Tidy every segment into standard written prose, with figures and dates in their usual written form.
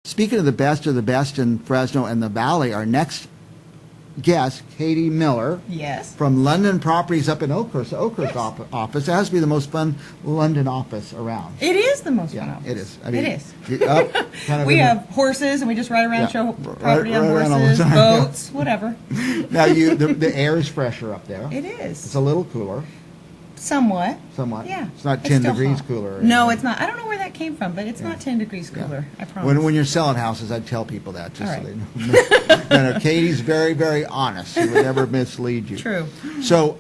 Speaking of the best in Fresno and the Valley, our next guest, Katie Miller. Yes. From London Properties up in Oakhurst office. It has to be the most fun London office around. It is the most fun office. It is. I mean, it is. You're up, kind of we have horses, and we just ride around, show property on horses, boats, whatever. Now, the air is fresher up there. It is. It's a little cooler. Somewhat. Yeah. It's not 10 degrees cooler. No, it's not. I don't know where that came from, but it's not 10 degrees cooler. I promise. When you're selling houses, I tell people that just so they know. Katie's very, very honest. She would never mislead you. True. So,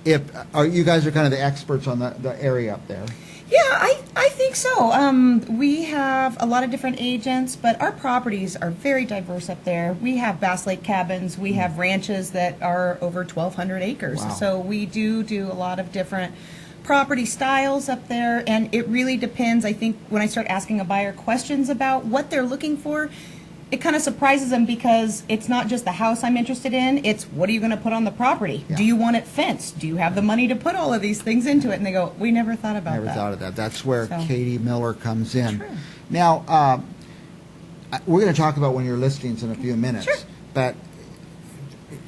you guys are kind of the experts on the area up there. Yeah, I think so. We have a lot of different agents, but our properties are very diverse up there. We have Bass Lake cabins. We have ranches that are over 1,200 acres. Wow. So we do a lot of different property styles up there, and it really depends. I think when I start asking a buyer questions about what they're looking for, it kind of surprises them because it's not just the house I'm interested in, it's what are you going to put on the property? Yeah. Do you want it fenced? Do you have the money to put all of these things into it? And they go, we never thought about that. Never thought of that. That's where Katie Miller comes in. True. Now, we're going to talk about one of your listings in a few minutes. Sure. But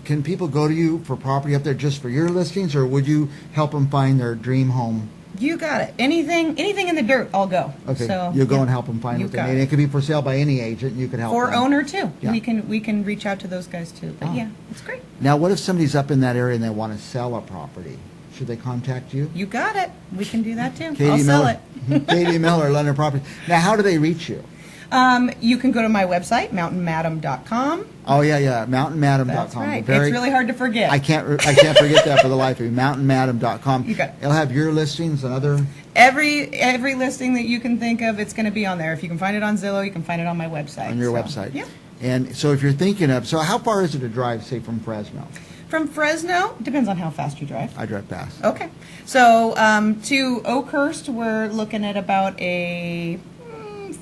can people go to you for property up there just for your listings, or would you help them find their dream home? You got it. Anything in the dirt, I'll go. Okay, so, you'll go and help them find what they need. It could be for sale by any agent. You could help or them. owner too. Yeah. We can reach out to those guys too. But yeah, it's great. Now, what if somebody's up in that area and they want to sell a property? Should they contact you? You got it. We can do that too. Katie I'll sell Miller. it. Katie Miller, London Properties. Now, how do they reach you? You can go to my website, mountainmadam.com. Oh yeah, mountainmadam.com. That's right. It's really hard to forget. I can't forget that for the life of me. Mountainmadam.com. You got it. It'll have your listings and other. Every listing that you can think of, it's going to be on there. If you can find it on Zillow, you can find it on my website. On your website. Yep. And so if you're thinking of, so how far is it to drive, say, from Fresno? From Fresno, depends on how fast you drive. I drive fast. Okay. So to Oakhurst, we're looking at about a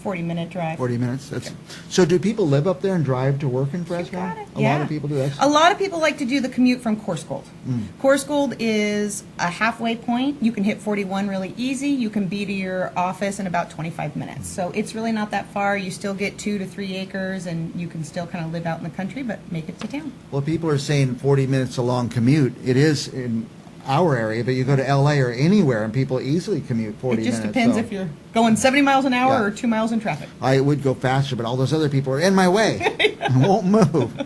40-minute drive. 40 minutes. So do people live up there and drive to work in Fresno? You got it. A lot of people do that. A lot of people like to do the commute from Coarse Gold. Coarse Gold is a halfway point. You can hit 41 really easy. You can be to your office in about 25 minutes. So it's really not that far. You still get 2 to 3 acres, and you can still kind of live out in the country, but make it to town. Well, people are saying 40 minutes a long commute. It is in our area, but you go to L.A. or anywhere, and people easily commute 40 minutes. It just depends if you're going 70 miles an hour or 2 miles in traffic. I would go faster, but all those other people are in my way. I won't move.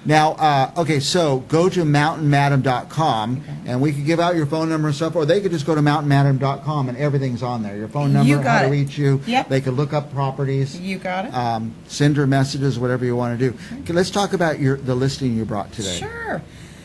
Now, okay, so go to mountainmadam.com, and we could give out your phone number and stuff, or they could just go to mountainmadam.com, and everything's on there. Your phone number, how to reach you. Yep. They could look up properties. You got it. Send her messages, whatever you want to do. Okay, let's talk about the listing you brought today. Sure.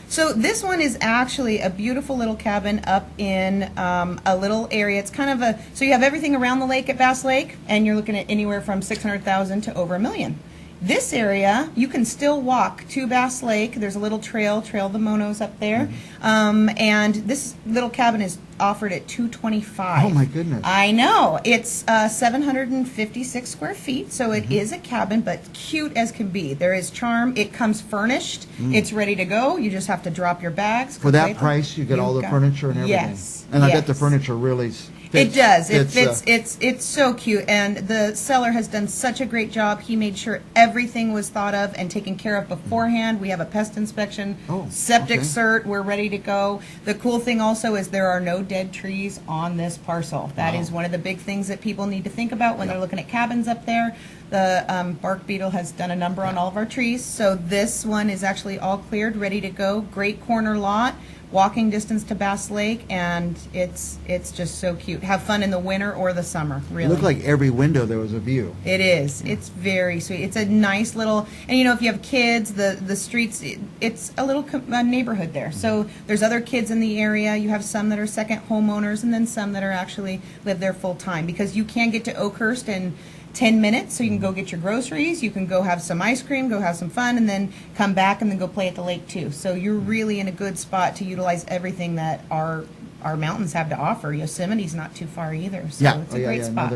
So this one is actually a beautiful little cabin up in a little area. It's kind of so you have everything around the lake at Bass Lake, and you're looking at anywhere from 600,000 to over $1 million. This area, you can still walk to Bass Lake. There's a little Trail of the Monos up there. And this little cabin is offered at $225. Oh, my goodness. I know. It's 756 square feet, so it is a cabin, but cute as can be. There is charm. It comes furnished. It's ready to go. You just have to drop your bags. For that price, you get all the furniture and everything. Yes. And I bet the furniture really fits. It does. It fits. It's so cute, and the seller has done such a great job. He made sure everything was thought of and taken care of beforehand. We have a pest inspection, septic cert. We're ready to go. The cool thing also is there are no dead trees on this parcel. That is one of the big things that people need to think about when they're looking at cabins up there. The bark beetle has done a number on all of our trees, so this one is actually all cleared, ready to go. Great corner lot. Walking distance to Bass Lake, and it's just so cute. Have fun in the winter or the summer, really. It looked like every window there was a view. It is. It's very sweet. It's a nice little, and you know, if you have kids, the streets, it's a little neighborhood there. So there's other kids in the area. You have some that are second homeowners, and then some that are actually live there full time, because you can get to Oakhurst in 10 minutes, so you can go get your groceries, you can go have some ice cream, go have some fun, and then come back and then go play at the lake too. So you're really in a good spot to utilize everything that our mountains have to offer. Yosemite's not too far either, so it's a great spot.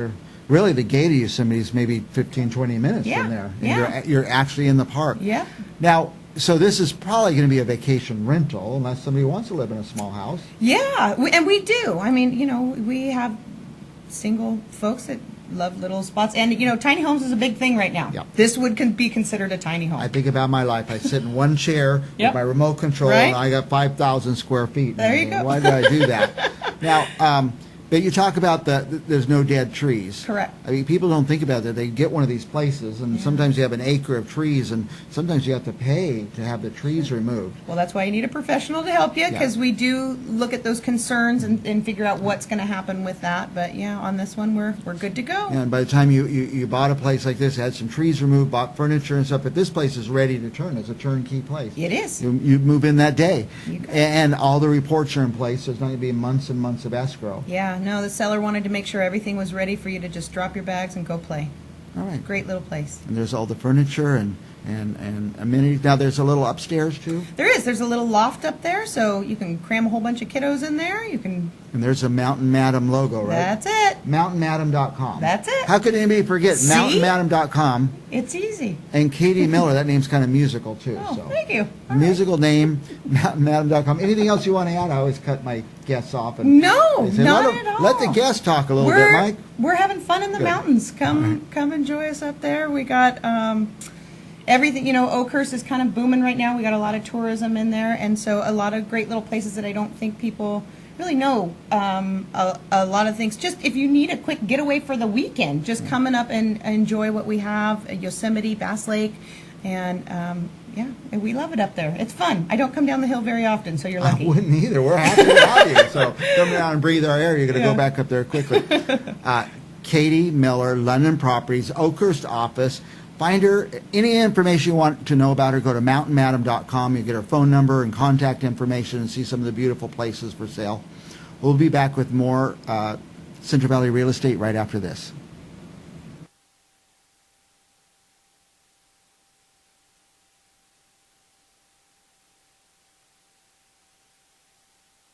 Really, the gate of Yosemite is maybe 15, 20 minutes from there. And you're actually in the park. Yeah. Now, so this is probably going to be a vacation rental, unless somebody wants to live in a small house. Yeah, and we do. I mean, you know, we have single folks that love little spots. And, tiny homes is a big thing right now. Yeah. This would be considered a tiny home. I think about my life. I sit in one chair Yep. with my remote control, Right. and I got 5,000 square feet. There you go. Why did I do that? Now, but you talk about there's no dead trees. Correct. I mean, people don't think about that. They get one of these places, and sometimes you have an acre of trees, and sometimes you have to pay to have the trees removed. Well, that's why you need a professional to help you, because Yeah. we do look at those concerns and figure out what's going to happen with that. But yeah, on this one, we're good to go. And by the time you bought a place like this, had some trees removed, bought furniture and stuff, but this place is ready to turn. It's a turnkey place. It is. You move in that day, You got it. and all the reports are in place. There's not going to be months and months of escrow. Yeah, no, the seller wanted to make sure everything was ready for you to just drop your bags and go play. All right. Great little place. And there's all the furniture and amenities. Now there's a little upstairs too, There is. There's a little loft up there, so you can cram a whole bunch of kiddos in there. You can. and there's a Mountain Madam logo, right? That's it. MountainMadam.com. That's it. How could anybody forget See? MountainMadam.com It's easy. and Katie Miller? That name's kind of musical too. Oh, so. thank you. All right. Musical name, MountainMadam.com. Anything else you want to add? I always cut my guests off. And No, they say, not let at all. Let the guests talk a little bit, Mike. We're having fun in the Good. mountains. Come enjoy us up there. We got everything. Oakhurst is kind of booming right now. We got a lot of tourism in there, and so a lot of great little places that I don't think people really know. A lot of things. Just if you need a quick getaway for the weekend, just coming up and enjoy what we have. Yosemite, Bass Lake, and yeah, and we love it up there. It's fun. I don't come down the hill very often, so you're I lucky. wouldn't either. We're happy to have you. So come down and breathe our air. You're going to Yeah. go back up there quickly. Katie Miller, London Properties, Oakhurst office. Find her. Any information you want to know about her, go to mountainmadam.com. You get her phone number and contact information and see some of the beautiful places for sale. We'll be back with more Central Valley Real Estate right after this.